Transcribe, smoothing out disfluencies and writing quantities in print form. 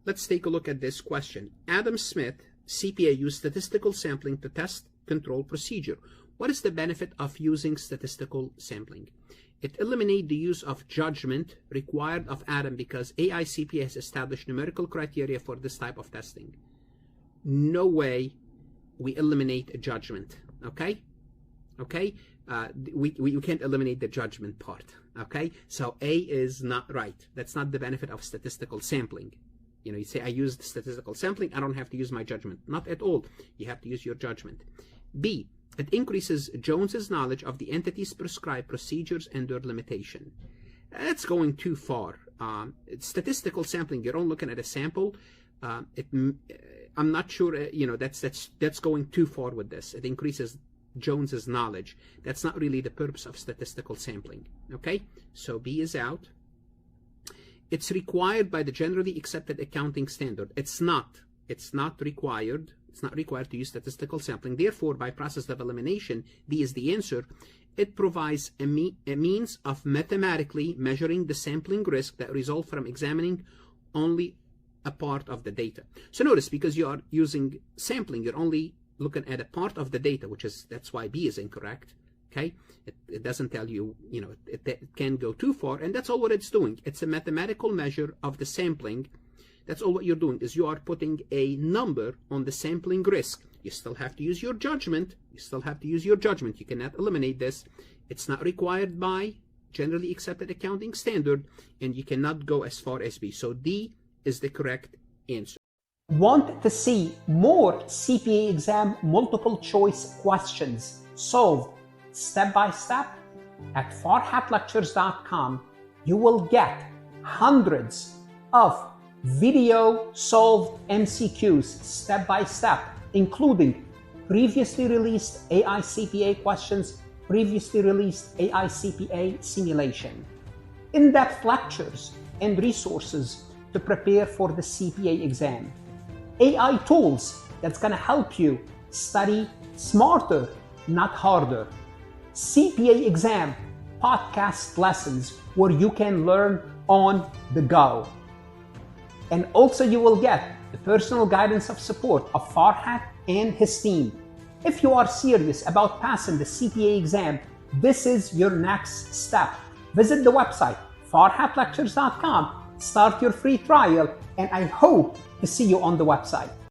Let's take a look at this question. Adam Smith, CPA, used statistical sampling to test control procedure. What is the benefit of using statistical sampling? It eliminates the use of judgment required of Adam because AI CPA has established numerical criteria for this type of testing. No way we eliminate a judgment, okay? Okay? We can't eliminate the judgment part, okay? So A is not right. That's not the benefit of statistical sampling. You know, you say, I used statistical sampling, I don't have to use my judgment. Not at all. You have to use your judgment. B, it increases Jones's knowledge of the entity's prescribed procedures and their limitation. That's going too far. Statistical sampling, you're only looking at a sample. I'm not sure, you know, that's going too far with this. It increases Jones's knowledge. That's not really the purpose of statistical sampling. Okay, so B is out. It's required by the generally accepted accounting standard. It's not required. It's not required to use statistical sampling. Therefore, by process of elimination, D is the answer. It provides a means of mathematically measuring the sampling risk that results from examining only a part of the data. So notice, because you are using sampling, you're only looking at a part of the data, that's why B is incorrect. Okay, it doesn't tell you, you know, it can go too far, and that's all what it's doing. It's a mathematical measure of the sampling. That's all what you're doing, is you are putting a number on the sampling risk. You still have to use your judgment. You cannot eliminate this. It's not required by generally accepted accounting standard, and you cannot go as far as B. So D is the correct answer. Want to see more CPA exam multiple choice questions solved step by step? At farhatlectures.com, you will get hundreds of video solved MCQs step by step, including previously released AI CPA questions, previously released AI CPA simulation, in-depth lectures and resources to prepare for the CPA exam, AI tools that's going to help you study smarter, not harder, CPA exam podcast lessons where you can learn on the go. And also you will get the personal guidance of support of Farhat and his team. If you are serious about passing the CPA exam, this is your next step. Visit the website farhatlectures.com, start your free trial, and I hope to see you on the website.